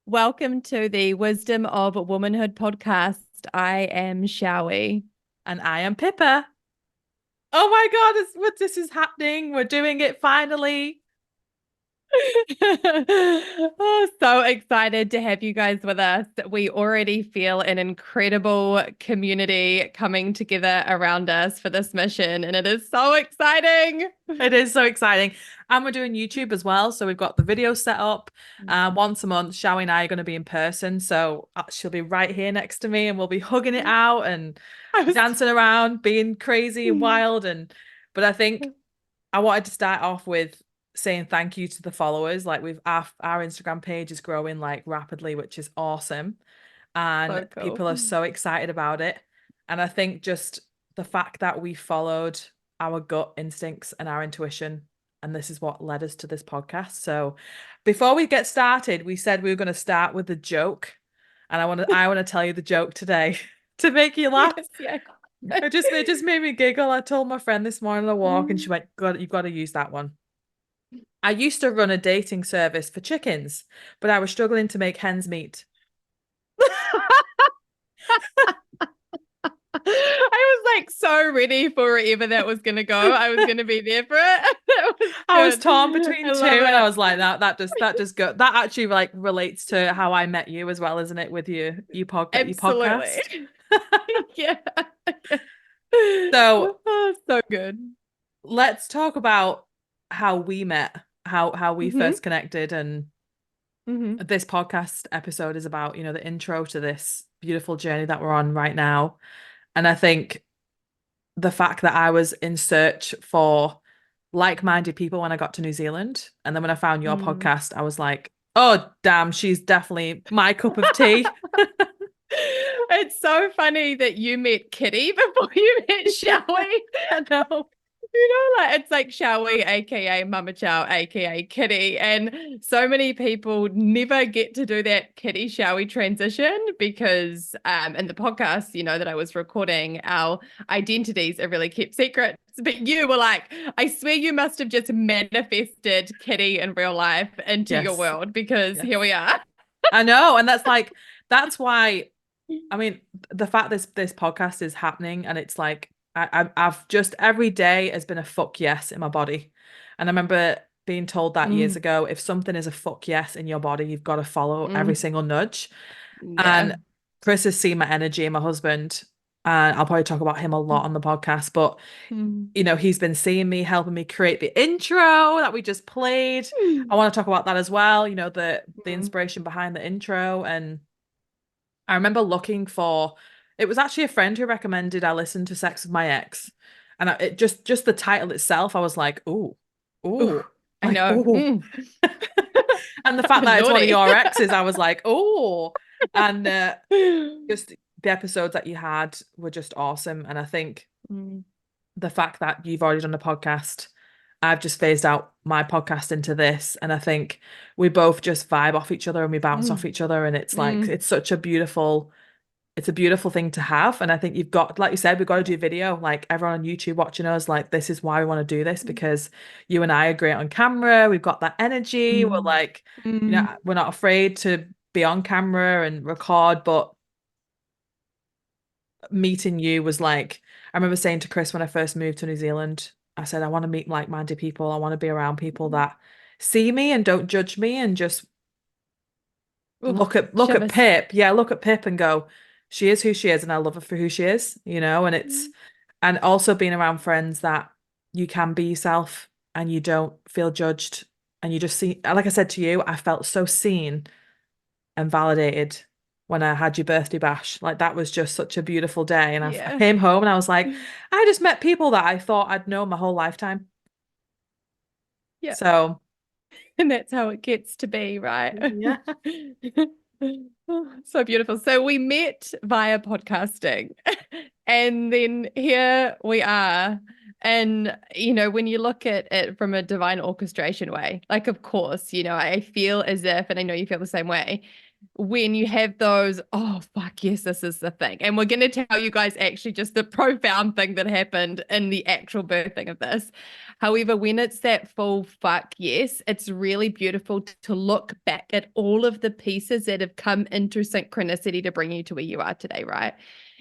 Welcome to the Wisdom of Womanhood podcast. I am Choiwee. And I am Pippa. Oh my God, this is happening. We're doing it finally. Oh, so excited to have you guys with us. We already feel an incredible community coming together around us for this mission, and it is so exciting. It is so exciting. And we're doing YouTube as well. So we've got the video set up. Once a month, Shao and I are going to be in person. So she'll be right here next to me and we'll be hugging it out and I was... dancing around, being crazy and wild. But I think I wanted to start off with saying thank you to the followers. Like our Instagram page is growing like rapidly, which is awesome. So And cool. people are so excited about it. And I think just the fact that we followed our gut instincts and our intuition, and this is what led us to this podcast. So before we get started, we said we were going to start with a joke. And I want to tell you the joke today to make you laugh. Yes, yeah. It just made me giggle. I told my friend this morning on a walk and she went, God, you've got to use that one. I used to run a dating service for chickens, but I was struggling to make hens meet. I was like so ready for wherever that was gonna go. I was gonna be there for it. That was I was good. torn between I two, love and I it. was like, that just go. That actually like relates to how I met you as well, isn't it? With your Absolutely. podcast. Yeah. So Oh, so good. let's talk about how we met, how we Hmm. first connected, and Hmm. this podcast episode is about, the intro to this beautiful journey that we're on right now. And I think the fact that I was in search for like-minded people when I got to New Zealand, and then when I found your Mm. podcast, I was like, oh damn, she's definitely my cup of tea. It's so funny that you met Kitty before you met Yeah, Shelly. I know. Like it's like Chowie, aka Mama Chow, aka Kitty, and so many people never get to do that Kitty Chowie transition because in the podcast, that I was recording, our identities are really kept secret. But you were like, I swear you must have just manifested Kitty in real life into your Yes, world because yes. here we are. I know, and that's why. I mean, the fact this podcast is happening, and it's like I've just every day has been a fuck yes in my body, and I remember being told that years Mm, ago. If something is a fuck yes in your body, you've got to follow every mm, single nudge. yeah. And Chris has seen my energy, and my husband, and I'll probably talk about him a lot on the podcast. But Mm. he's been seeing me, helping me create the intro that we just played. I want to talk about that as well. The Mm. inspiration behind the intro. And I remember looking for, it was actually a friend who recommended I listen to Sex with My Ex. And it just the title itself, I was like, ooh, Ooh, ooh, I like, know. ooh. And the fact that it's one of Naughty. your exes, I was like, oh. And just the episodes that you had were just awesome. And I think Mm, the fact that you've already done a podcast, I've just phased out my podcast into this. And I think we both just vibe off each other and we bounce off mm, each other. And it's like, mm, it's a beautiful thing to have. And I think you've got, like you said, we've got to do video. Like everyone on YouTube watching us, like this is why we want to do this because you and I are great on camera. We've got that energy. We're mm, like, mm. we're not afraid to be on camera and record. But meeting you was like, I remember saying to Chris when I first moved to New Zealand, I said, I want to meet like-minded people. I want to be around people that see me and don't judge me and just Ooh, look at shivers. Pip. Yeah, look at Pip and go, she is who she is, and I love her for who she is. And also being around friends that you can be yourself and you don't feel judged and you just see, like I said to you, I felt so seen and validated when I had your birthday bash. Like that was just such a beautiful day. And I Yeah. came home and I was like, I just met people that I thought I'd known my whole lifetime. Yeah. So And that's how it gets to be, right? yeah. Oh, so beautiful. So we met via podcasting, and then here we are. And, when you look at it from a divine orchestration way, like, of course, I feel as if, and I know you feel the same way, when you have those, oh, fuck, yes, this is the thing. And we're going to tell you guys actually just the profound thing that happened in the actual birthing of this. However, when it's that full fuck yes, it's really beautiful to look back at all of the pieces that have come into synchronicity to bring you to where you are today, right?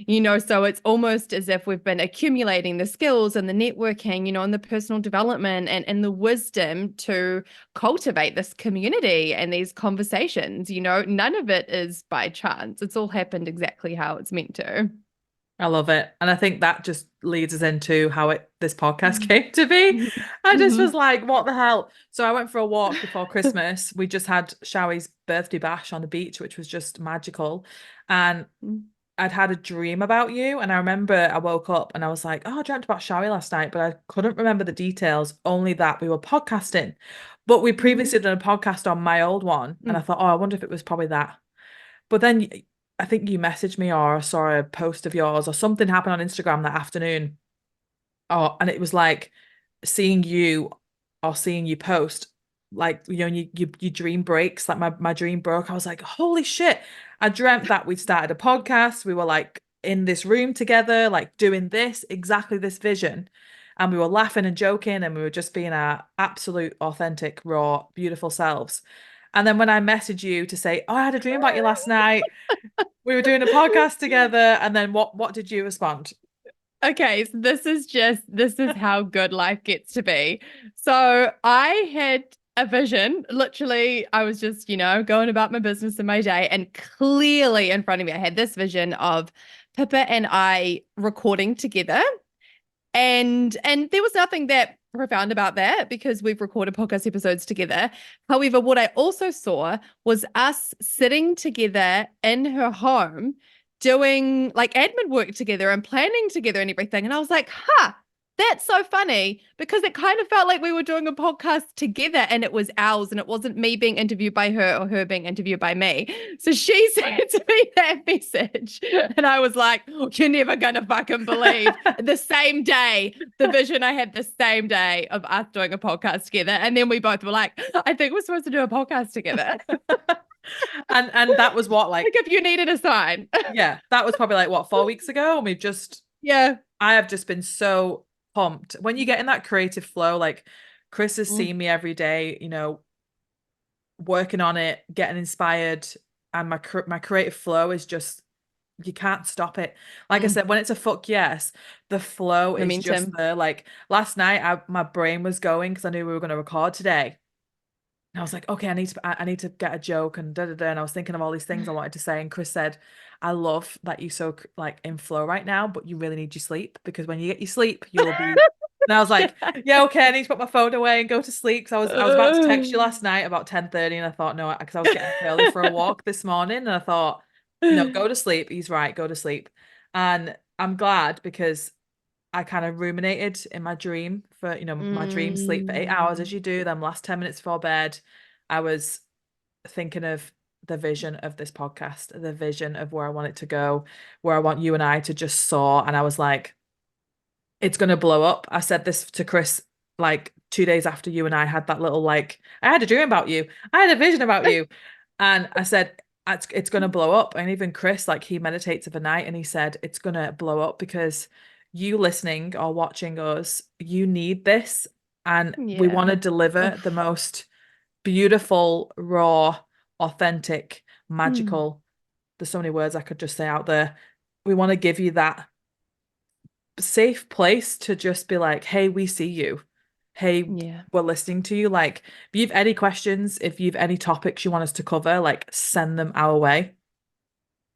So it's almost as if we've been accumulating the skills and the networking, and the personal development and the wisdom to cultivate this community and these conversations. None of it is by chance. It's all happened exactly how it's meant to. I love it. And I think that just leads us into how this podcast came to be. I just was like, what the hell? So I went for a walk before Christmas. We just had Showie's birthday bash on the beach, which was just magical. And I'd had a dream about you. And I remember I woke up and I was like, oh, I dreamt about Showie last night, but I couldn't remember the details, only that we were podcasting. But we previously done a podcast on my old one. And I thought, oh, I wonder if it was probably that. But then I think you messaged me or I saw a post of yours or something happened on Instagram that afternoon. Oh, and it was like seeing you or seeing you post, like, your dream breaks, like my dream broke. I was like, holy shit. I dreamt that we'd started a podcast. We were like in this room together, like doing exactly this vision. And we were laughing and joking and we were just being our absolute authentic, raw, beautiful selves. And then when I messaged you to say, oh, I had a dream about you last night, we were doing a podcast together. And then what did you respond? Okay, so this is how good life gets to be. So I had a vision. Literally, I was just, going about my business in my day, and clearly in front of me, I had this vision of Pippa and I recording together. And there was nothing that profound about that because we've recorded podcast episodes together. However, what I also saw was us sitting together in her home doing like admin work together and planning together and everything. And I was like, that's so funny because it kind of felt like we were doing a podcast together and it was ours and it wasn't me being interviewed by her or her being interviewed by me. So she sent me that message and I was like, you're never going to fucking believe the same day, the vision I had the same day of us doing a podcast together. And then we both were like, I think we're supposed to do a podcast together. And that was what, like if you needed a sign. Yeah, that was probably like what, 4 weeks ago? And we've just Yeah. I have just been so pumped. When you get in that creative flow, like Chris has seen me every day, working on it, getting inspired, and my creative flow is just you can't stop it. Like I said, when it's a fuck yes, the flow is just Momentum. there. Like last night, my brain was going because I knew we were going to record today. And I was like, okay, I need to get a joke and da da da. And I was thinking of all these things I wanted to say. And Chris said, I love that you're so like in flow right now, but you really need your sleep because when you get your sleep, you'll be. And I was like, yeah, okay, I need to put my phone away and go to sleep. Because I was about to text you last night about 10:30 and I thought, no, because I was getting up early for a walk this morning. And I thought, no, go to sleep. He's right, go to sleep. And I'm glad because I kind of ruminated in my dream for, my dream sleep for 8 hours as you do, them last 10 minutes before bed. I was thinking of the vision of this podcast, the vision of where I want it to go, where I want you and I to just soar. And I was like, it's going to blow up. I said this to Chris like 2 days after you and I had that little, like, I had a dream about you. I had a vision about you. And I said, it's going to blow up. And even Chris, like, he meditates overnight and he said, it's going to blow up because you listening or watching us, you need this. And we want to deliver the most beautiful, raw, authentic, magical. There's so many words I could just say out there. We want to give you that safe place to just be like, hey, we see you. Hey, we're listening to you. Like, if you've any questions, if you've any topics you want us to cover, like, send them our way.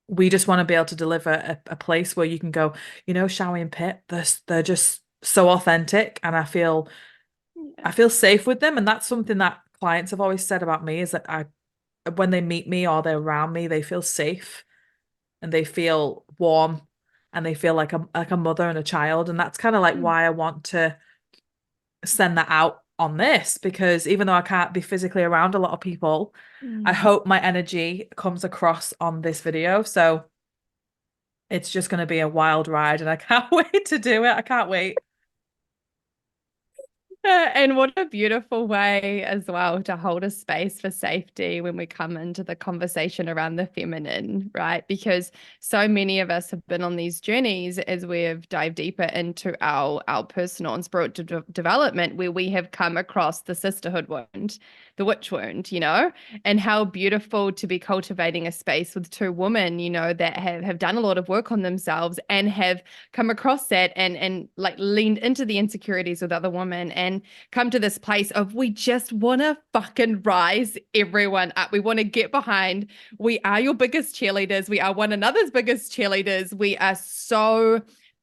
We just want to be able to deliver a place where you can go, Showie and Pip, they're just so authentic, and I feel safe with them. And that's something that clients have always said about me is that when they meet me or they're around me, they feel safe and they feel warm and they feel like a mother and a child. And that's kind of like why I want to send that out on this, because even though I can't be physically around a lot of people, I hope my energy comes across on this video. So it's just going to be a wild ride and I can't wait to do it. I can't wait. And what a beautiful way as well to hold a space for safety when we come into the conversation around the feminine, right? Because so many of us have been on these journeys as we've dived deeper into our personal and spiritual development, where we have come across the sisterhood wound, the witch wound, and how beautiful to be cultivating a space with two women, that have done a lot of work on themselves and have come across that and like leaned into the insecurities with other women and come to this place of we just want to fucking rise everyone up. We want to get behind. We are your biggest cheerleaders. We are one another's biggest cheerleaders. We are so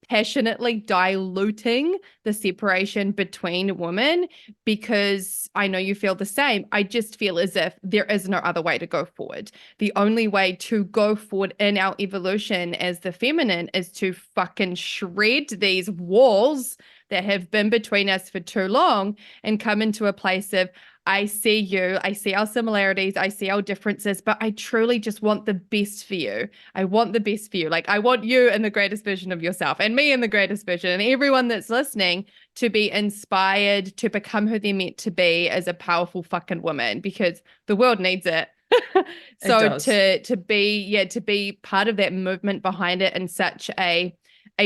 passionately diluting the separation between women because I know you feel the same. I just feel as if there is no other way to go forward. The only way to go forward in our evolution as the feminine is to fucking shred these walls that have been between us for too long and come into a place of, I see you, I see our similarities, I see our differences, but I truly just want the best for you. I want the best for you. Like, I want you in the greatest version of yourself and me in the greatest version, and everyone that's listening to be inspired to become who they're meant to be as a powerful fucking woman, because the world needs it. It So does. to be part of that movement behind it in such a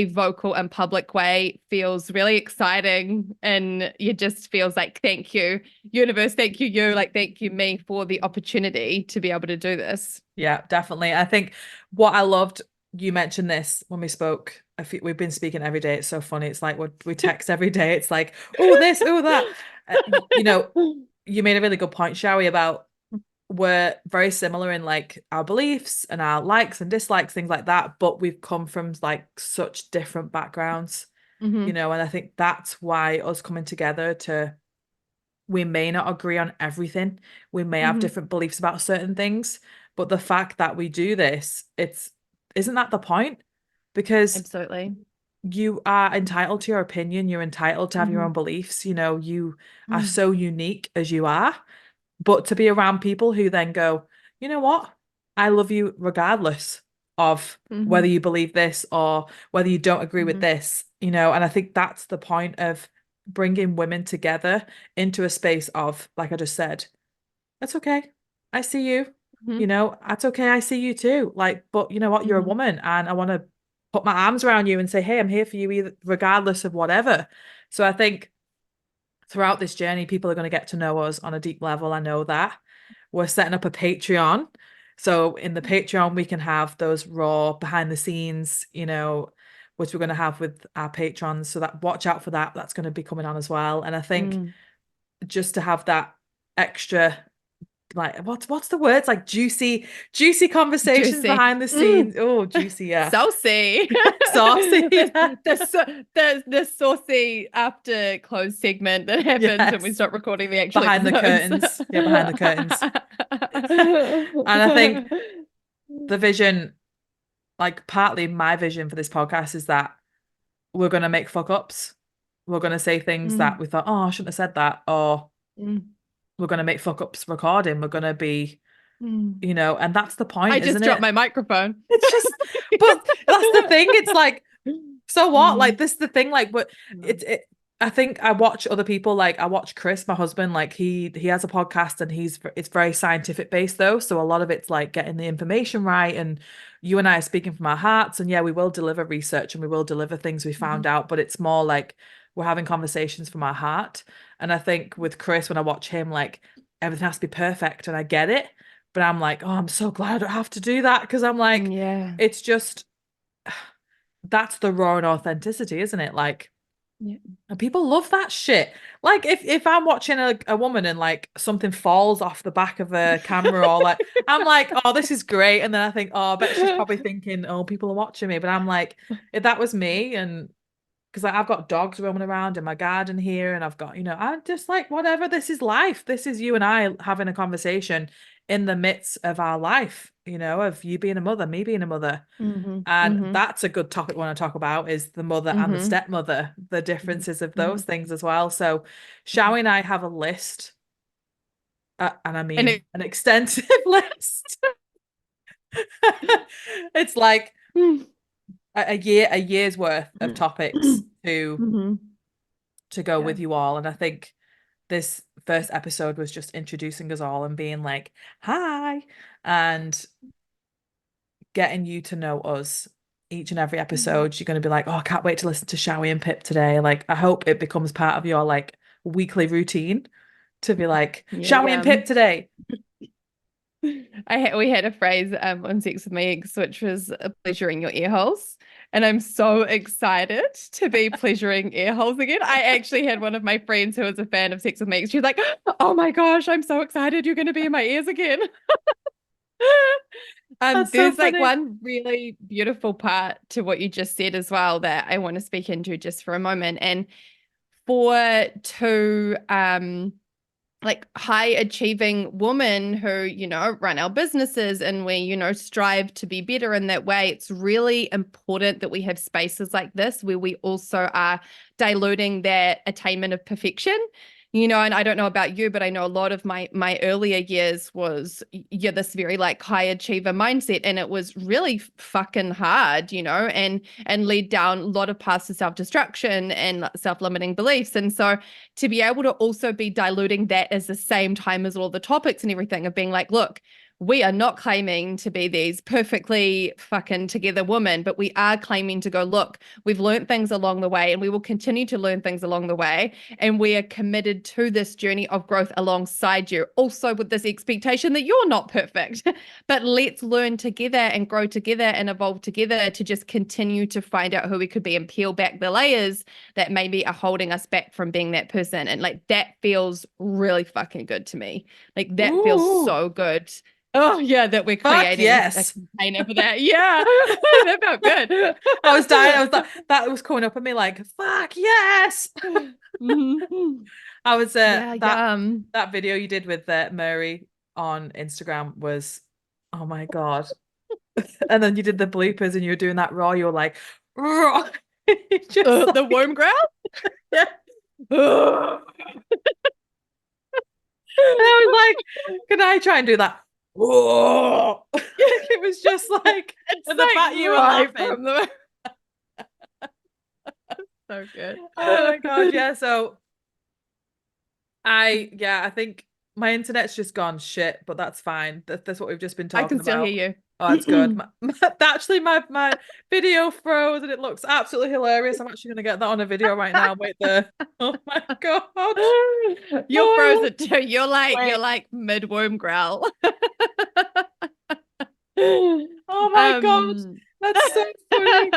vocal and public way feels really exciting, and it just feels like, thank you universe, thank you, like thank you me for the opportunity to be able to do this. Yeah, definitely. I think what I loved, you mentioned this when we spoke. We've been speaking every day. It's so funny. It's like we text every day. It's like, oh, this, oh, that. You know, you made a really good point, Showie, about we're very similar in like our beliefs and our likes and dislikes, things like that. But we've come from like such different backgrounds, Mm-hmm. and I think that's why us coming together we may not agree on everything. We may have Mm-hmm. different beliefs about certain things, but the fact that we do this, isn't that the point? Because Absolutely. you are entitled to your opinion, you're entitled to have your Mm-hmm. own beliefs, you are Mm-hmm. so unique as you are. But to be around people who then go, you know what? I love you regardless of whether Mm-hmm. you believe this or whether you don't agree with this, and I think that's the point of bringing women together into a space of, like I just said, that's okay. I see you. Mm-hmm. That's okay. I see you too. Like, but you know what? You're a Mm-hmm. woman, and I want to put my arms around you and say, hey, I'm here for you, either, regardless of whatever. So I think throughout this journey, people are going to get to know us on a deep level. I know that. We're setting up a Patreon. So in the Patreon, we can have those raw behind the scenes, which we're going to have with our patrons. So that watch out for that. That's going to be coming on as well. And I think Mm. just to have that extra, like what's the words, like juicy conversations Juicy. behind the scenes. Oh, juicy, yeah. Saucy. Saucy. Yeah. The saucy after close segment that happens when we Yes. start recording the actual Behind the episodes. curtains. Yeah, behind the curtains. And I think the vision, like partly my vision for this podcast is that we're going to make fuck ups. We're going to say things that Mm, we thought, oh, I shouldn't have said that. Or mm, we're going to make fuck ups recording. We're going to be, mm. and that's the I point, just isn't dropped it? my microphone. It's just, but that's the thing. It's like, so what? Like, Mm, this is the thing. Like, but I think I watch other people, like I watch Chris, my husband, like he has a podcast and it's very scientific based though. So a lot of it's like getting the information right. And you and I are speaking from our hearts. And yeah, we will deliver research and we will deliver things we found mhm, out, but it's more like we're having conversations from our heart. And I think with Chris, when I watch him, like everything has to be perfect and I get it. But I'm like, oh, I'm so glad I don't have to do that because I'm like, yeah. it's just that's the raw and authenticity, isn't it? Like, Yeah. and people love that shit. Like if I'm watching a woman and like something falls off the back of a camera or like I'm like, oh, this is great. And then I think, oh, I bet she's probably thinking, oh, people are watching me. But I'm like, if that was me and because like, I've got dogs roaming around in my garden here and I've got, I'm just like, whatever, this is life. This is you and I having a conversation in the midst of our life, of you being a mother, me being a mother. Mhm, And mhm, that's a good topic I want to talk about is the mother and the mhm, stepmother, the mhm, differences of those mhm, things as well. So, mhm. Shao and I have a list, and I And mean an extensive list. It's like mm, a year's worth of topics to mhm, to go with you all. And I think this first episode was just introducing us all and being like, hi, and getting you to know us each and every episode. You're going to be like, oh, I can't wait to listen to Choiwee and Pip today. Like, I hope it becomes part of your like weekly routine to be like, Choiwee and Pip today. We had a phrase on Sex with My Ex, which was pleasuring your ear holes. And I'm so excited to be pleasuring ear holes again. I actually had one of my friends who was a fan of Sex with My Ex. She was like, oh my gosh, I'm so excited. You're going to be in my ears again. There's like one really beautiful part to what you just said as well that I want to speak into just for a moment. And for two like high achieving women who, you know, run our businesses and we, you know, strive to be better in that way, it's really important that we have spaces like this where we also are diluting that attainment of perfection. You know, and I don't know about you, but I know a lot of my earlier years was this very like high achiever mindset, and it was really fucking hard, you know, and lead down a lot of paths to self-destruction and self-limiting beliefs. And so to be able to also be diluting that as the same time as all the topics and everything of being like, look, we are not claiming to be these perfectly fucking together women, but we are claiming to go, look, we've learned things along the way and we will continue to learn things along the way. And we are committed to this journey of growth alongside you, also with this expectation that you're not perfect, but let's learn together and grow together and evolve together to just continue to find out who we could be and peel back the layers that maybe are holding us back from being that person. And like, that feels really fucking good to me. Like that feels so good. Oh yeah, that we're creating a container for that. Yeah, that felt good. I was dying. I was that was coming up at me like, fuck yes. I was that video you did with Mary on Instagram was, oh my God. And then you did the bloopers and you were doing that raw. You were like, raw. The womb growl. Yeah. And I was like, can I try and do that? Whoa! It was just like it's the like fact you were laughing. So good. Oh my God, yeah. So I think my internet's just gone shit, but that's fine. That's what we've just been talking about. I can still hear you. Oh, that's good. Actually, my video froze and it looks absolutely hilarious. I'm actually gonna get that on a video right now. Wait there. Oh my God. You're frozen too. You're like mid-womb growl. Oh my God. That's so funny.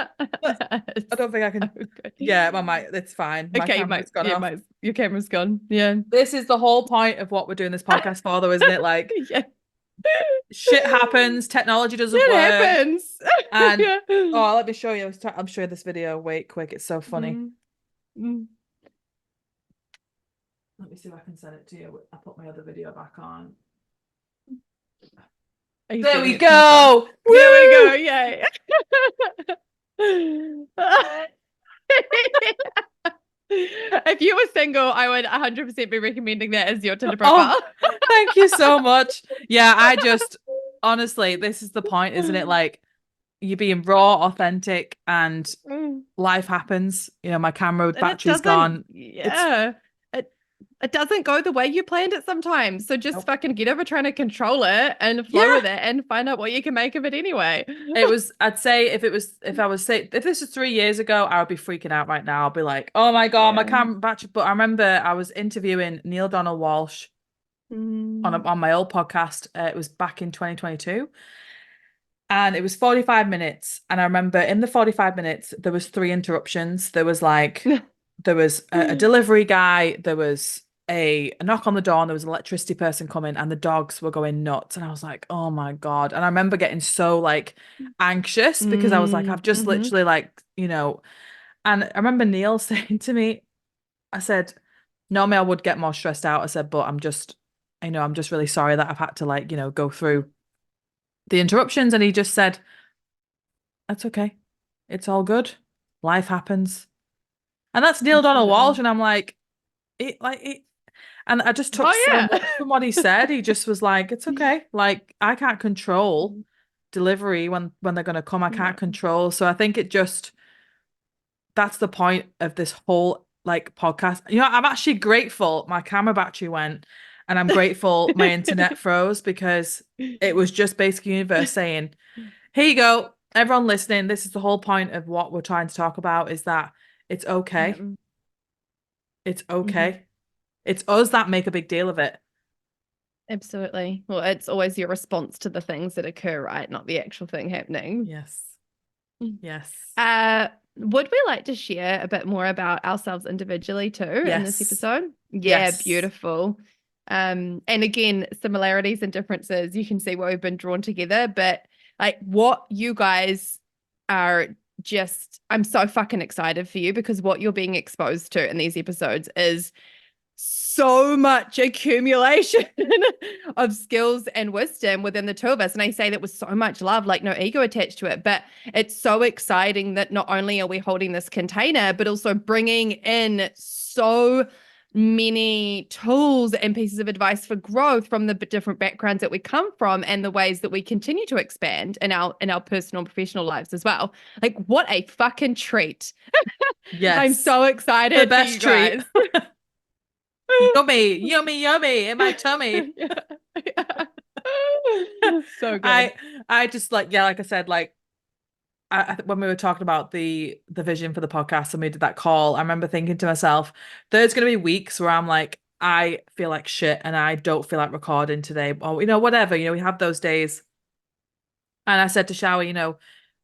I don't think I can. Yeah, my mic. It's fine. My camera's gone off. Your camera's gone. Yeah. This is the whole point of what we're doing this podcast for, though, isn't it? Like, shit happens. Technology doesn't work. Happens. And oh, let me show you. I'm showing this video. Wait, quick. It's so funny. Let me see if I can send it to you. I put my other video back on. There we go. There we go. Yay. If you were single, I would 100% be recommending that as your Tinder profile. Oh, thank you so much. Yeah, I just honestly, this is the point, isn't it? Like, you're being raw, authentic, and life happens. You know, my camera battery's gone. Yeah. It doesn't go the way you planned it sometimes. So just fucking get over trying to control it and flow with it and find out what you can make of it anyway. I'd say if this was 3 years ago, I would be freaking out right now. I'll be like, oh my God, my camera battery. But I remember I was interviewing Neil Donald Walsh on my old podcast. It was back in 2022. And it was 45 minutes. And I remember in the 45 minutes, there was 3 interruptions. There was like, there was a delivery guy. There was a knock on the door and there was an electricity person coming and the dogs were going nuts. And I was like, oh my God. And I remember getting so like anxious because I was like, I've just literally like, you know, and I remember Neil saying to me, I said, normally I would get more stressed out. I said, but I'm just really sorry that I've had to like, you know, go through the interruptions. And he just said, that's okay. It's all good. Life happens. And that's Neil Donald Walsh. And I'm like, and I just took so much from what he said. He just was like, it's okay. Like, I can't control delivery when they're going to come. I can't control. So I think that's the point of this whole like podcast. You know, I'm actually grateful my camera battery went, and I'm grateful my internet froze, because it was just basic universe saying, here you go, everyone listening. This is the whole point of what we're trying to talk about, is that it's Yeah. okay. It's Mhm. okay. It's us that make a big deal of it. Absolutely. Well, it's always your response to the things that occur, right? Not the actual thing happening. Yes. Yes. Would we like to share a bit more about ourselves individually too in this Yes. episode? Yeah, Yes. beautiful. And again, similarities and differences, you can see what we've been drawn together, but like what you guys are just, I'm so fucking excited for you, because what you're being exposed to in these episodes is so much accumulation of skills and wisdom within the two of us. And I say that with so much love, like no ego attached to it. But it's so exciting that not only are we holding this container, but also bringing in so many tools and pieces of advice for growth from the different backgrounds that we come from, and the ways that we continue to expand in our personal and professional lives as well. Like, what a fucking treat. I'm Yes. so The excited for you best treat. guys. Yummy, yummy, yummy in my tummy. Yeah. So good. I just like, yeah, like I said, like when we were talking about the vision for the podcast and we did that call, I remember thinking to myself, there's gonna be weeks where I'm like, I feel like shit and I don't feel like recording today, or whatever, we have those days. And I said to Shower,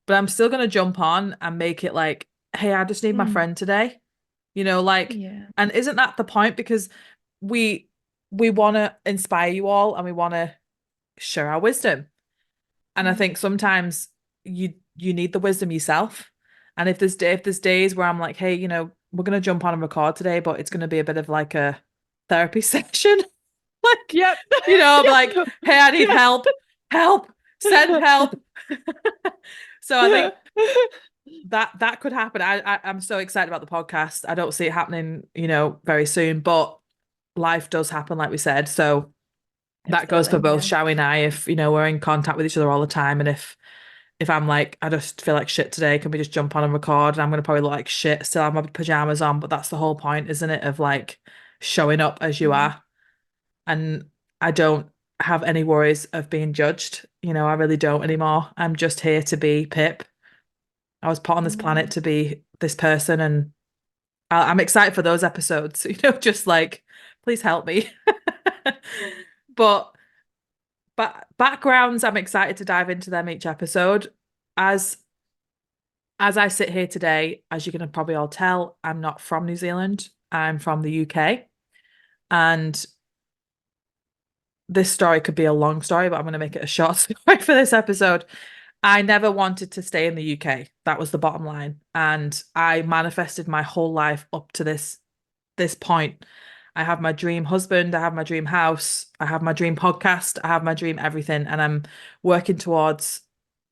but I'm still gonna jump on and make it like, hey, I just need my Mm. friend today. Like, Yeah. and isn't that the point? Because we we want to inspire you all, and we want to share our wisdom. And I Mm. think sometimes you need the wisdom yourself. And if there's days where I'm like, hey, we're gonna jump on and record today, but it's gonna be a bit of like a therapy session. Like, Yep. I'll be like, Yep. hey, I need help, send help. So I think that could happen. I'm so excited about the podcast. I don't see it happening, very soon, but life does happen, like we said. So that goes for Absolutely. both Yeah. Showie and I. If we're in contact with each other all the time, and if I'm like, I just feel like shit today, can we just jump on and record? And I'm gonna probably look like shit, still have my pajamas on, but that's the whole point, isn't it? Of like showing up as you Mm. are. And I don't have any worries of being judged. I really don't anymore. I'm just here to be Pip. I was put on this planet Mm. to be this person, and I'm excited for those episodes. Just like, please help me. But backgrounds, I'm excited to dive into them each episode. As I sit here today, as you can probably all tell, I'm not from New Zealand. I'm from the UK. And this story could be a long story, but I'm going to make it a short story for this episode. I never wanted to stay in the UK. That was the bottom line. And I manifested my whole life up to this point. I have my dream husband, I have my dream house, I have my dream podcast, I have my dream everything, and I'm working towards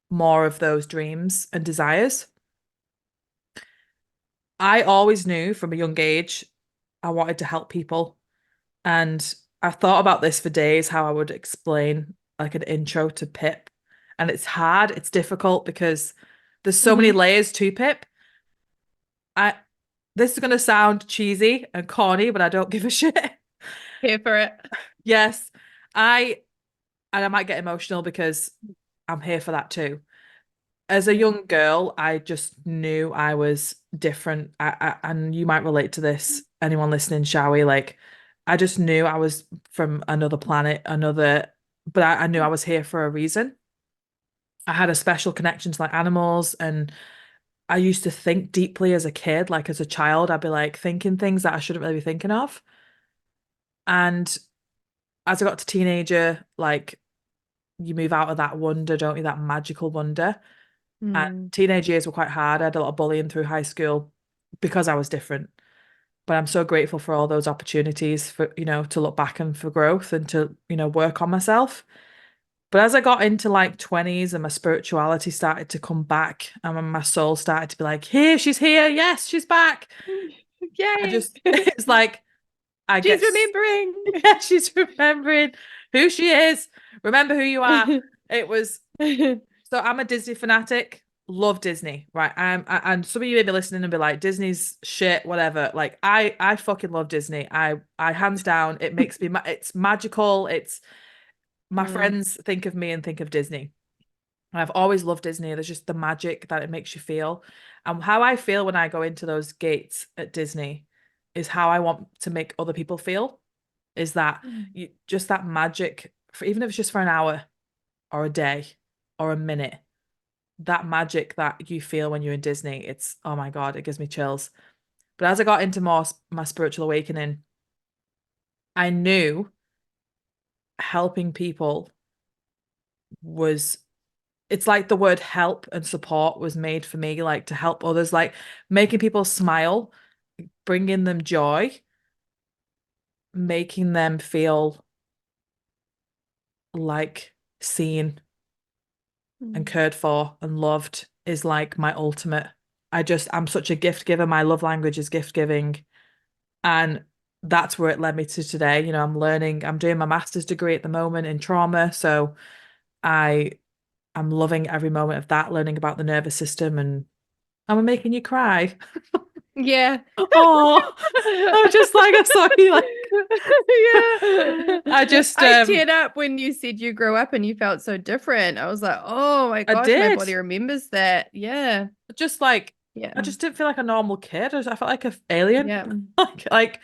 more of those dreams and desires. I always knew from a young age I wanted to help people. And I've thought about this for days, how I would explain like an intro to Pip. And it's hard, it's difficult because there's so many Mhm. layers to Pip. I This is gonna sound cheesy and corny, but I don't give a shit. Here for it. Yes, I and I might get emotional because I'm here for that too. As a Yeah. young girl, I just knew I was different. And you might relate to this, anyone listening, shall we? Like, I just knew I was from another planet, but I knew I was here for a reason. I had a special connection to like animals, and I used to think deeply as a kid, like as a child, I'd be like thinking things that I shouldn't really be thinking of. And as I got to teenager, like you move out of that wonder, don't you? That magical wonder. And Mm. teenage years were quite hard. I had a lot of bullying through high school because I was different. But I'm so grateful for all those opportunities for, to look back and for growth and to, work on myself. But as I got into like 20s and my spirituality started to come back, and when my soul started to be like, here, she's here. Yes, she's back. I Yay. just, it's like, I She's guess, remembering. yeah, she's remembering who she is. Remember who you are. It was, so I'm a Disney fanatic. love Disney, right? And some of you may be listening and be like, Disney's shit, whatever. Like I fucking love Disney. I hands down, it makes me it's magical. It's my Mm. friends think of me and think of Disney. And I've always loved Disney. There's just the magic that it makes you feel. And how I feel when I go into those gates at Disney is how I want to make other people feel. Is that you just that magic for even if it's just for an hour or a day or a minute, that magic that you feel when you're in Disney, it's oh my God, it gives me chills. But as I got into more my spiritual awakening, I knew helping people was it's like the word help and support was made for me, like to help others, like making people smile, bringing them joy, making them feel like seen and Mm. cared for and loved is like my ultimate. I'm such a gift giver. My love language is gift giving. And that's where it led me to today. You know, I'm doing my master's degree at the moment in trauma. So I I'm loving every moment of that, learning about the nervous system and am I making you cry? Yeah. Oh, I was just like, I'm sorry, like Yeah. I just I teared up when you said you grew up and you felt so different. I was like, oh my I gosh, my did. body remembers that. Yeah. Just like Yeah. I just didn't feel like a normal kid. I felt like an alien. Yeah. Like,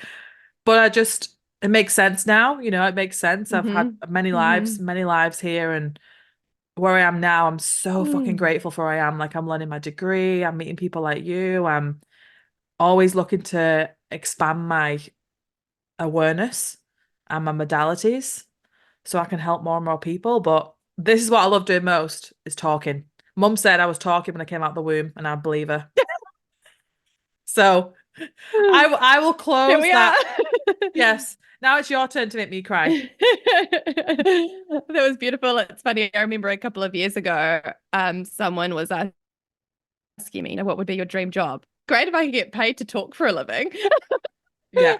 but it makes sense now, you know, it makes sense. I've had Mm-hmm. Mm-hmm. many lives here and where I am now, I'm so fucking Mm. grateful for where I am. Like I'm learning my degree, I'm meeting people like you. I'm always looking to expand my awareness and my modalities so I can help more and more people. But this is what I love doing most is talking. Mum said I was talking when I came out the womb, and I believe her. So I will Here close we are. that. Yes. Now it's your turn to make me cry. That was beautiful. It's funny. I remember a couple of years ago, someone was asking me, what would be your dream job? Great if I could get paid to talk for a living. Yeah.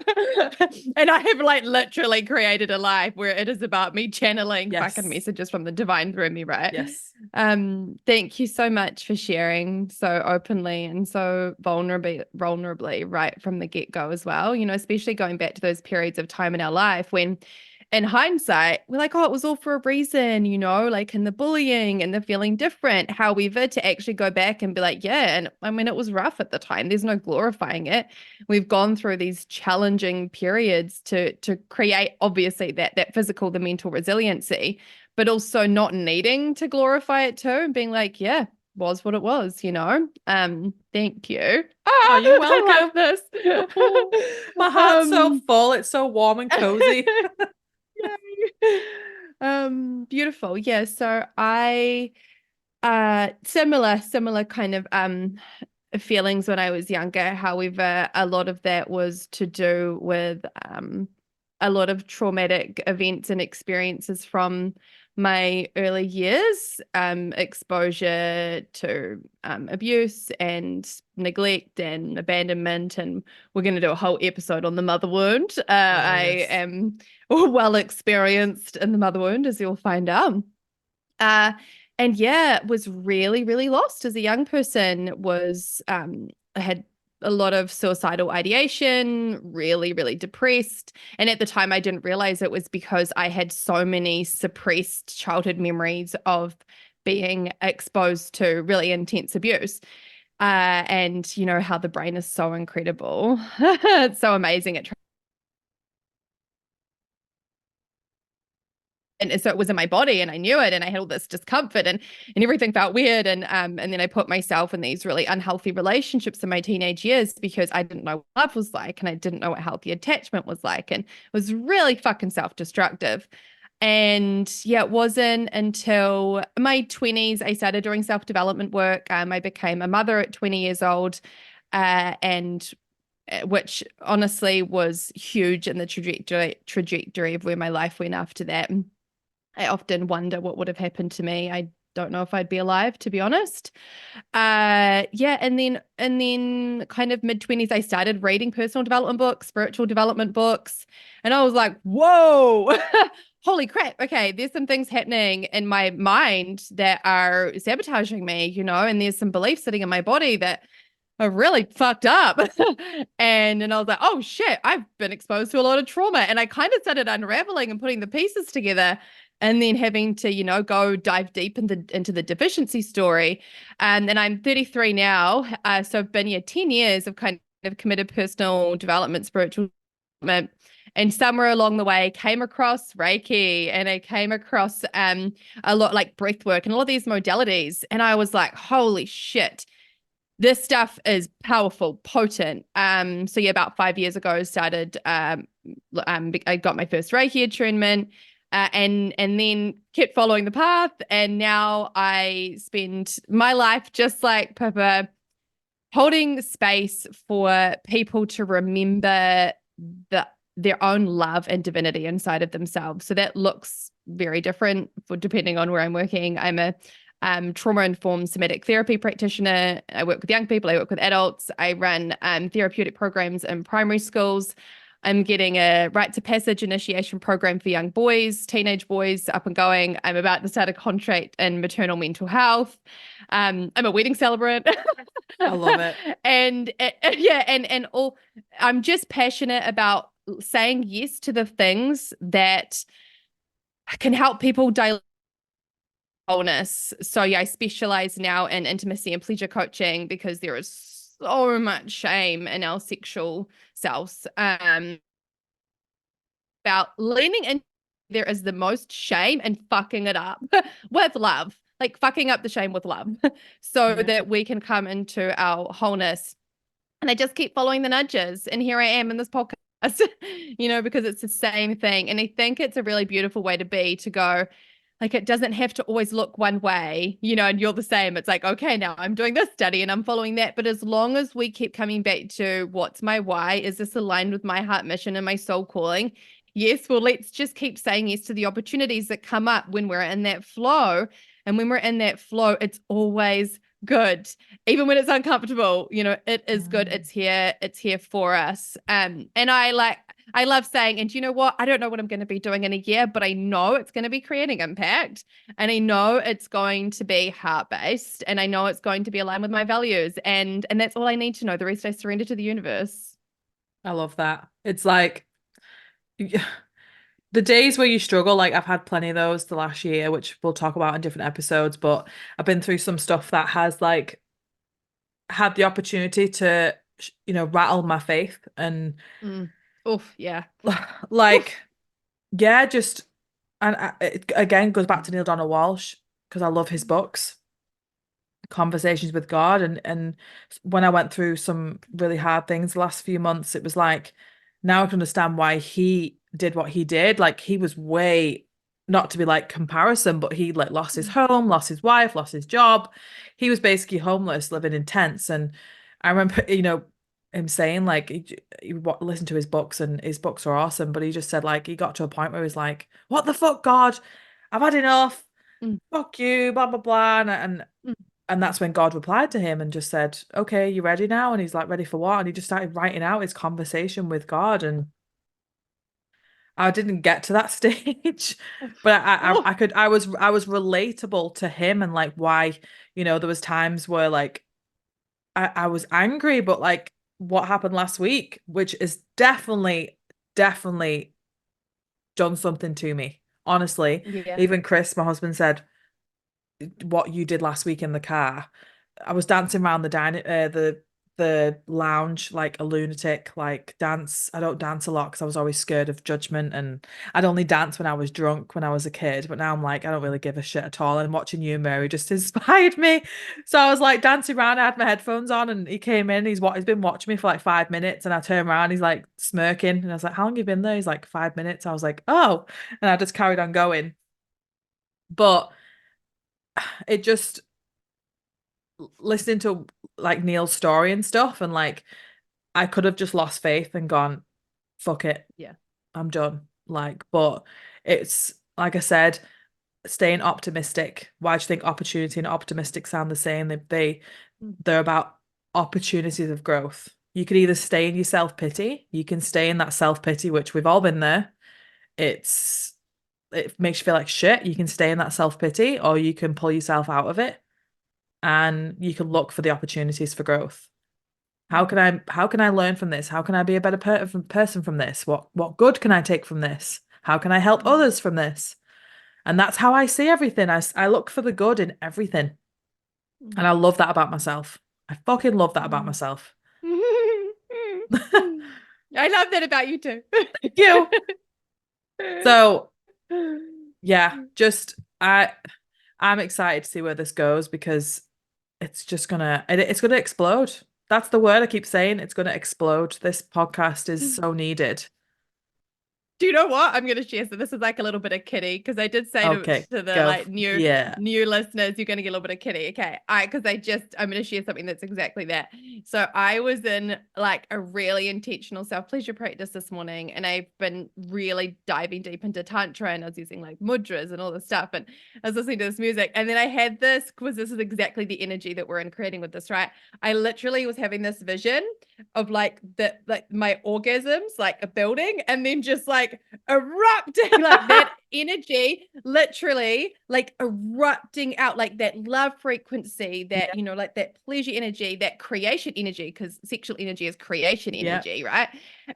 And I have like literally created a life where it is about me channeling fucking Yes. messages from the divine through me, right? Yes. Thank you so much for sharing so openly and so vulnerably right from the get-go as well. You know, especially going back to those periods of time in our life when in hindsight, we're like, oh, it was all for a reason, you know, like in the bullying and the feeling different. However, to actually go back and be like, yeah, and I mean, it was rough at the time. There's no glorifying it. We've gone through these challenging periods to create obviously that physical, the mental resiliency, but also not needing to glorify it too and being like, yeah, was what it was, you know. Thank you. Oh, you're I welcome. love this. My heart's so um full. It's so warm and cozy. Yay. Beautiful. Yeah, so I similar kind of feelings when I was younger. However, a lot of that was to do with a lot of traumatic events and experiences from my early years, exposure to abuse and neglect and abandonment. And we're going to do a whole episode on the mother wound. Oh, I yes. am well experienced in the mother wound, as you'll find out. Uh, and yeah, was really, really lost as a young person, was had a lot of suicidal ideation, really, really depressed. And at the time, I didn't realize it was because I had so many suppressed childhood memories of being exposed to really intense abuse. And you know how the brain is so incredible. It's so amazing at and so it was in my body and I knew it and I had all this discomfort and everything felt weird and then I put myself in these really unhealthy relationships in my teenage years because I didn't know what love was like and I didn't know what healthy attachment was like and it was really fucking self-destructive. And yeah, it wasn't until my 20s I started doing self-development work. I became a mother at 20 years old, and which honestly was huge in the trajectory of where my life went after that. I often wonder what would have happened to me. I don't know if I'd be alive, to be honest. Yeah, and then kind of mid-20s, I started reading personal development books, spiritual development books, and I was like, whoa, holy crap, okay, there's some things happening in my mind that are sabotaging me, and there's some beliefs sitting in my body that are really fucked up. And I was like, oh shit, I've been exposed to a lot of trauma. And I kind of started unraveling and putting the pieces together, and then having to, go dive deep into the deficiency story. And I'm 33 now. So I've been here 10 years of kind of committed personal development, spiritual development. And somewhere along the way, came across Reiki, and I came across a lot like breath work and all of these modalities. And I was like, holy shit, this stuff is powerful, potent. So yeah, about 5 years ago, I started. I got my first Reiki attunement, and then kept following the path. And now I spend my life just like Pippa, holding space for people to remember their own love and divinity inside of themselves. So that looks very different for depending on where I'm working. I'm a trauma-informed somatic therapy practitioner. I work with young people. I work with adults. I run therapeutic programs in primary schools. I'm getting a rites of passage initiation program for young boys, teenage boys, up and going. I'm about to start a contract in maternal mental health. I'm a wedding celebrant. I love it. And yeah, and all, I'm just passionate about saying yes to the things that can help people dilate wholeness. So yeah, I specialize now in intimacy and pleasure coaching because there is so much shame in our sexual selves. About leaning in, there is the most shame and fucking it up with love, like fucking up the shame with love, so that we can come into our wholeness. And I just keep following the nudges, and here I am in this podcast, because it's the same thing. And I think it's a really beautiful way to be, to go, like, it doesn't have to always look one way, and you're the same. It's like, okay, now I'm doing this study and I'm following that. But as long as we keep coming back to what's my why, is this aligned with my heart mission and my soul calling? Yes, well, let's just keep saying yes to the opportunities that come up when we're in that flow. And when we're in that flow, it's always good. Even when it's uncomfortable, it is good. It's here for us. And I love saying, and you know what? I don't know what I'm going to be doing in a year, but I know it's going to be creating impact. And I know it's going to be heart-based. And I know it's going to be aligned with my values. And that's all I need to know. The rest I surrender to the universe. I love that. It's like the days where you struggle, like I've had plenty of those the last year, which we'll talk about in different episodes, but I've been through some stuff that has like had the opportunity to, rattle my faith and Oof, yeah. like, yeah, just, and it again goes back to Neil Donald Walsh because I love his books, Conversations with God. And when I went through some really hard things the last few months, it was like, now I can understand why he did what he did. Like he was way, not to be like comparison, but he like lost his home, lost his wife, lost his job. He was basically homeless, living in tents. And I remember, him saying like he listened to his books and his books are awesome, but he just said like he got to a point where he was like, what the fuck, God, I've had enough. Fuck you, blah blah blah. And that's when God replied to him and just said, okay, you ready now? And he's like, ready for what? And he just started writing out his conversation with God. And I didn't get to that stage, but I was relatable to him and like why, there was times where like I was angry, but like what happened last week, which is definitely, definitely done something to me. Honestly, Yeah. even Chris, my husband, said what you did last week in the car. I was dancing around the lounge like a lunatic, like dance. I don't dance a lot because I was always scared of judgment, and I'd only dance when I was drunk when I was a kid. But now I'm like, I don't really give a shit at all. And watching you and Mary just inspired me. So I was like dancing around. I had my headphones on, and he came in. He's been watching me for like 5 minutes, and I turn around. He's like smirking, and I was like, "How long have you been there?" He's like, "5 minutes." I was like, "Oh," and I just carried on going. But it just listening to like Neil's story and stuff, and like I could have just lost faith and gone, fuck it, Yeah. I'm done. Like, but it's like I said, staying optimistic. Why do you think opportunity and optimistic sound the same? They're about opportunities of growth. You could either stay in your self-pity, you can stay in that self-pity, which we've all been there. It's it makes you feel like shit, you can stay in that self-pity, or you can pull yourself out of it and you can look for the opportunities for growth. How can I learn from this? How can I be a better person from this? What good can I take from this? How can I help others from this? And that's how I see everything. I look for the good in everything. And I love that about myself. I fucking love that about myself. I love that about you too. Thank you. So yeah, I'm excited to see where this goes because it's gonna explode. That's the word I keep saying. It's gonna explode. This podcast is so needed. Do you know what? I'm going to share. So this is like a little bit of kitty because I did say Okay, to the go. like Yeah. new listeners, you're going to get a little bit of kitty. Okay. I'm going to share something that's exactly that. So I was in like a really intentional self-pleasure practice this morning, and I've been really diving deep into Tantra, and I was using like mudras and all this stuff. And I was listening to this music, and then I had this, because this is exactly the energy that we're in creating with this, right? I literally was having this vision of like my orgasms, like a building, and then just like erupting, like that energy literally like erupting out, like that love frequency, that like that pleasure energy, that creation energy, because sexual energy is creation energy, right?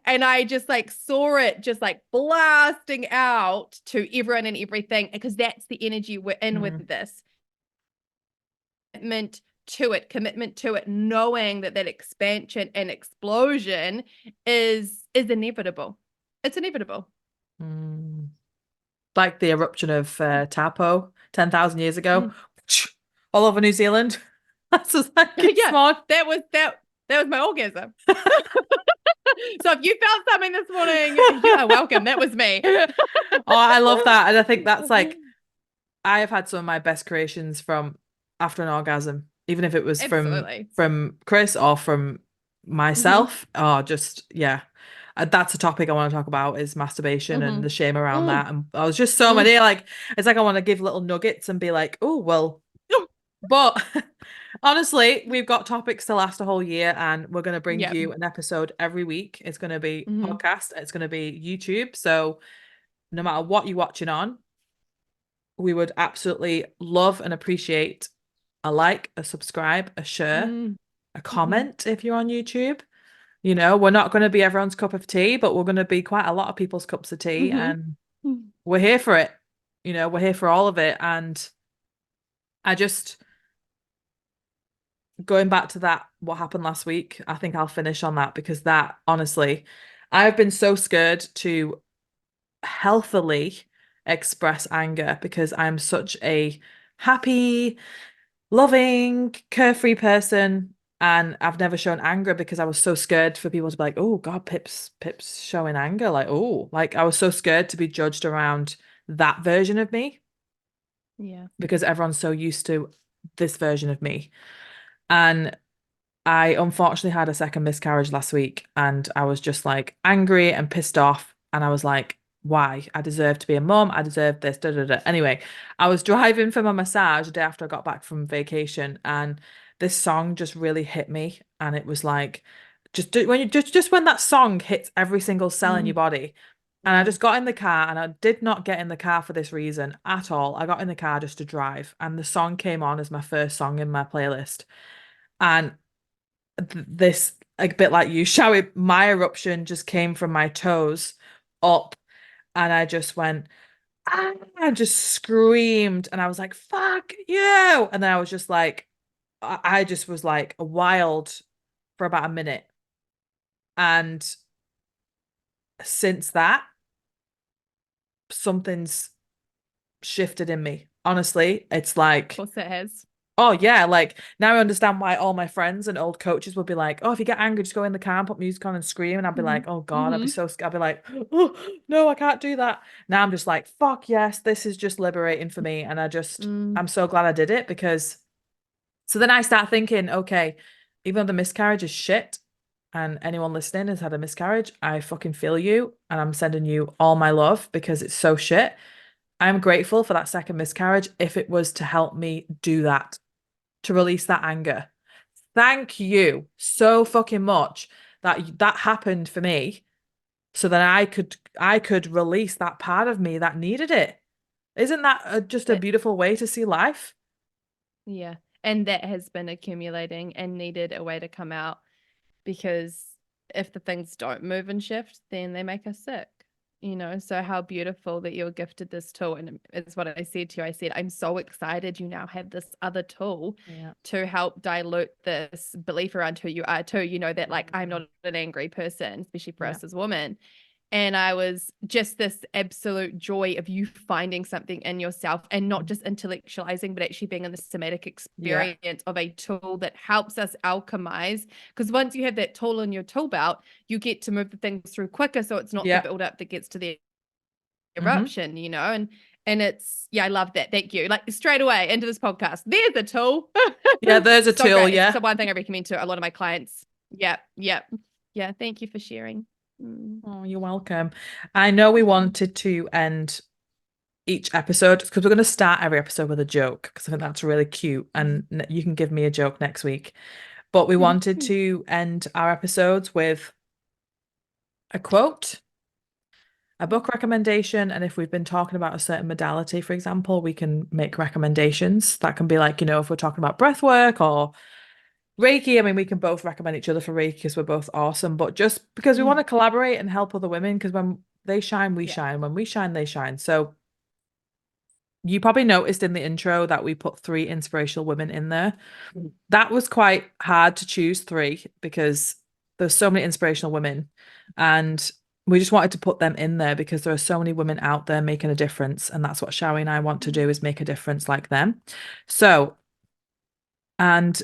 And I just like saw it just like blasting out to everyone and everything, because that's the energy we're in with this commitment to it, knowing that expansion and explosion is inevitable. It's inevitable. Like the eruption of Taupo 10,000 years ago, all over New Zealand. That's just like smart. That was my orgasm. So if you felt something this morning, you are welcome. That was me. Oh, I love that. And I think that's like, I have had some of my best creations from after an orgasm, even if it was from Chris or from myself, or just, yeah. That's a topic I want to talk about, is masturbation and the shame around that. And I was just so many, like, it's like I want to give little nuggets and be like, oh, well, but honestly, we've got topics to last a whole year, and we're going to bring you an episode every week. It's going to be podcast, it's going to be YouTube. So no matter what you're watching on, we would absolutely love and appreciate a like, a subscribe, a share, a comment if you're on YouTube. We're not going to be everyone's cup of tea, but we're going to be quite a lot of people's cups of tea, and we're here for it. We're here for all of it. And I just, going back to that, what happened last week, I think I'll finish on that, because that, honestly, I've been so scared to healthily express anger, because I'm such a happy, loving, carefree person. And I've never shown anger because I was so scared for people to be like, oh God, Pip's showing anger. Like, oh, like I was so scared to be judged around that version of me. Yeah. Because everyone's so used to this version of me. And I unfortunately had a second miscarriage last week, and I was just like angry and pissed off. And I was like, why? I deserve to be a mum. I deserve this. Da, da, da. Anyway, I was driving for my massage the day after I got back from vacation, and this song just really hit me. And it was like, when that song hits every single cell in your body. And I just got in the car, and I did not get in the car for this reason at all. I got in the car just to drive, and the song came on as my first song in my playlist. And this, a bit like you, Showie, my eruption just came from my toes up, and I just went, ah, and just screamed, and I was like, fuck you. And then I was just like, I just was like wild for about a minute. And since that, something's shifted in me. Honestly, it's like, of course it has. Oh yeah, like now I understand why all my friends and old coaches would be like, "Oh, if you get angry, just go in the car and put music on and scream." And I'd be like, "Oh God," I'd be so scared. I'd be like, "Oh no, I can't do that." Now I'm just like, "Fuck yes, this is just liberating for me," and I'm so glad I did it, because. So then I start thinking, okay, even though the miscarriage is shit, and anyone listening has had a miscarriage, I fucking feel you, and I'm sending you all my love because it's so shit. I'm grateful for that second miscarriage if it was to help me do that, to release that anger. Thank you so fucking much that happened for me, so that I could release that part of me that needed it. Isn't that just a beautiful way to see life? Yeah. And that has been accumulating and needed a way to come out, because if the things don't move and shift, then they make us sick. So how beautiful that you're gifted this tool. And it's what I said to you. I said, I'm so excited you now have this other tool to help dilute this belief around who you are too. That like, I'm not an angry person, especially for us as women. And I was just this absolute joy of you finding something in yourself and not just intellectualizing, but actually being in the somatic experience of a tool that helps us alchemize. Because once you have that tool in your tool belt, you get to move the things through quicker. So it's not the build up that gets to the eruption, and it's, I love that. Thank you. Like straight away into this podcast, there's a tool. There's a so tool. Great. It's the one thing I recommend to a lot of my clients. Yeah. Thank you for sharing. Oh, you're welcome. I know we wanted to end each episode because we're going to start every episode with a joke, because I think that's really cute, and you can give me a joke next week. But we wanted to end our episodes with a quote, a book recommendation, and if we've been talking about a certain modality, for example, we can make recommendations. That can be like, if we're talking about breath work or Reiki, I mean, we can both recommend each other for Reiki because we're both awesome, but just because we want to collaborate and help other women, because when they shine, we shine. When we shine, they shine. So you probably noticed in the intro that we put 3 inspirational women in there. That was quite hard to choose 3 because there's so many inspirational women, and we just wanted to put them in there because there are so many women out there making a difference, and that's what Showie and I want to do, is make a difference like them. So, and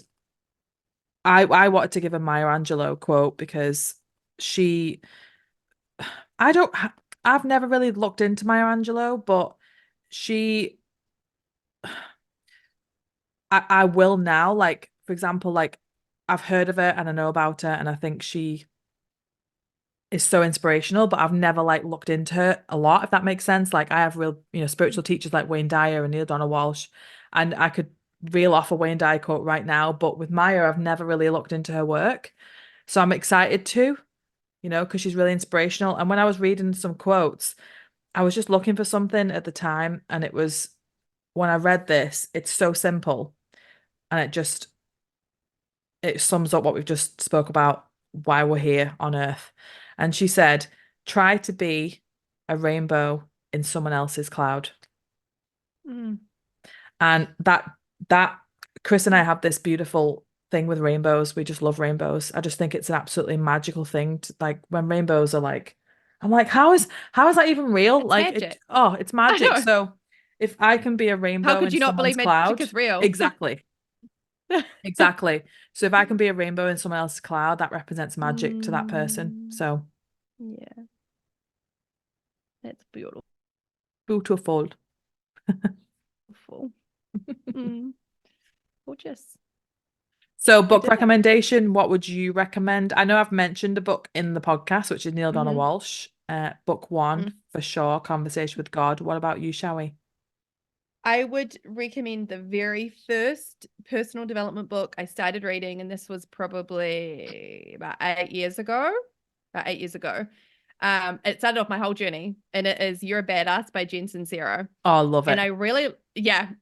I wanted to give a Maya Angelou quote because I've never really looked into Maya Angelou, but I will now, like, for example, like I've heard of her and I know about her, and I think she is so inspirational, but I've never like looked into her a lot, if that makes sense. Like I have real, spiritual teachers like Wayne Dyer and Neil Donald Walsh, and I could reel off a Wayne Dyer quote right now, but with Maya, I've never really looked into her work. So I'm excited to, because she's really inspirational. And when I was reading some quotes, I was just looking for something at the time, and it was, when I read this, it's so simple, and it sums up what we've just spoke about, why we're here on Earth. And she said, try to be a rainbow in someone else's cloud. And that Chris and I have this beautiful thing with rainbows. We just love rainbows. I just think it's an absolutely magical thing to, like, when rainbows are like, I'm like, how is that even real? It's like magic. it's magic. So if I can be a rainbow How could you in not believe someone's magic cloud, is real? exactly. Exactly. So if I can be a rainbow in someone else's cloud, that represents magic to that person. So yeah, that's beautiful. beautiful. Gorgeous. So book recommendation, what would you recommend? I know I've mentioned a book in the podcast, which is Neil Donald Walsh, book 1 for sure, Conversation with God. What about you, Showie? I would recommend the very first personal development book I started reading, and this was probably about 8 years ago. It started off my whole journey, and it is You're a Badass by Jen Sincero. Oh, I love it. And I really,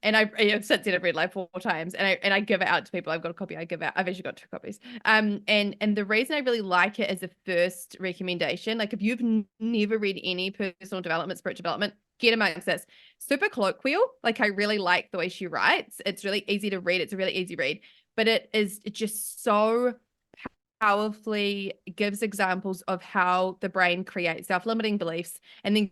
and I've since then I've read like 4 times, and I give it out to people. I've got a copy. I've actually got 2 copies. And the reason I really like it as a first recommendation, like if you've never read any personal development, spiritual development, get amongst this. Super colloquial. Like I really like the way she writes. It's really easy to read. It's a really easy read, but it is just so powerfully gives examples of how the brain creates self-limiting beliefs, and then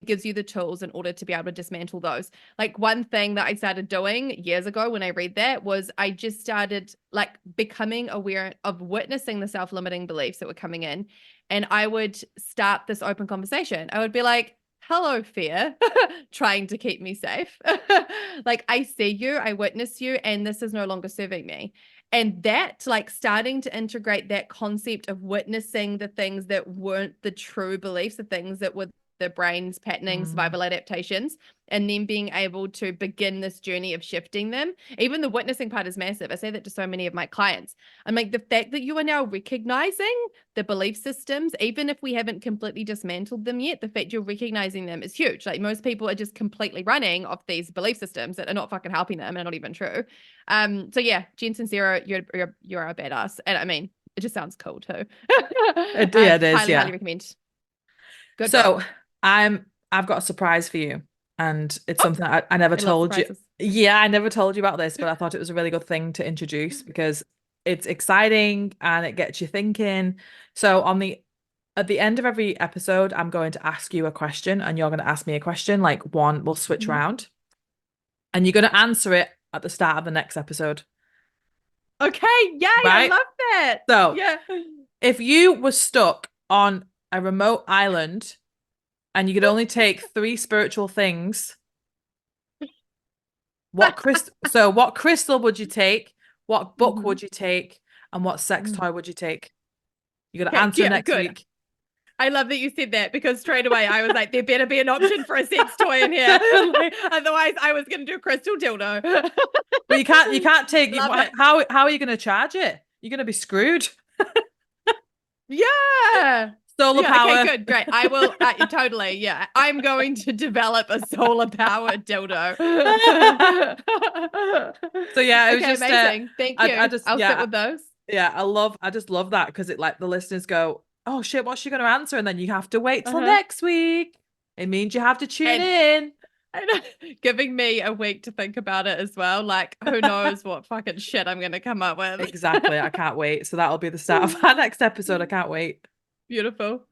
gives you the tools in order to be able to dismantle those. Like one thing that I started doing years ago when I read that was I just started like becoming aware of witnessing the self-limiting beliefs that were coming in. And I would start this open conversation. I would be like, hello, fear, trying to keep me safe. Like I see you, I witness you, and this is no longer serving me. And that, like starting to integrate that concept of witnessing the things that weren't the true beliefs, the things that were the brain's patterning, Mm. survival adaptations, and then being able to begin this journey of shifting them. Even the witnessing part is massive. I say that to so many of my clients. I'm like, the fact that you are now recognizing the belief systems, even if we haven't completely dismantled them yet, the fact you're recognizing them is huge. Like most people are just completely running off these belief systems that are not fucking helping them and are not even true. So yeah, Jen Sincero, you're a badass. And I mean, it just sounds cool too. Yeah, it is. Highly, Yeah. highly recommend. Good So book. I've got a surprise for you, and it's Oh, something I never I love told you. surprises. Yeah, I never told you about this, but I thought it was a really good thing to introduce because it's exciting and it gets you thinking. So at the end of every episode, I'm going to ask you a question and you're going to ask me a question. Like one, we'll switch Mhm. around and you're going to answer it at the start of the next episode. Okay, yay, I Right? love that. So Yeah. if you were stuck on a remote island and you could only take three spiritual things, what crystal would you take? What book Mhm. would you take? And what sex Mm. toy would you take? You're gonna Okay, answer yeah, next good. week. I love that you said that because straight away I was like, there better be an option for a sex toy in here. Like, otherwise, I was going to do crystal dildo. But you can't take Love it. how are you gonna charge it? You're gonna be screwed. Yeah. Solar Yeah. Okay, power. good. Great. I will totally. Yeah. I'm going to develop a solar powered dildo. So yeah, it was Okay, just amazing. Thank I you. just I'll sit with those. I just love that because it like the listeners go, oh shit, what's she gonna answer? And then you have to wait till Uh-huh. next week. It means you have to tune And in. and giving me a week to think about it as well. Like, who knows what fucking shit I'm going to come up with. Exactly. I can't wait. So that'll be the start of our next episode. I can't wait. Beautiful.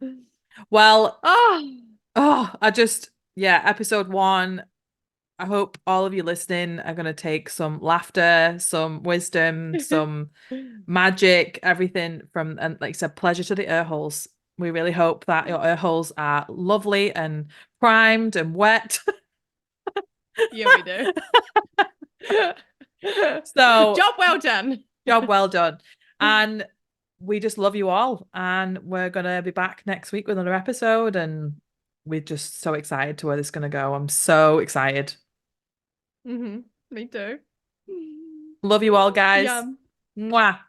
Well, Oh, yeah, episode one. I hope all of you listening are going to take some laughter, some wisdom, some magic, everything from, and like I said, pleasure to the ear holes. We really hope that your ear holes are lovely and primed and wet. yeah, we do. So, Job well done. job well done. And we just love you all. And we're going to be back next week with another episode. And we're just so excited to where this is going to go. I'm so excited. Me too. Love you all, guys. Yum. Mwah.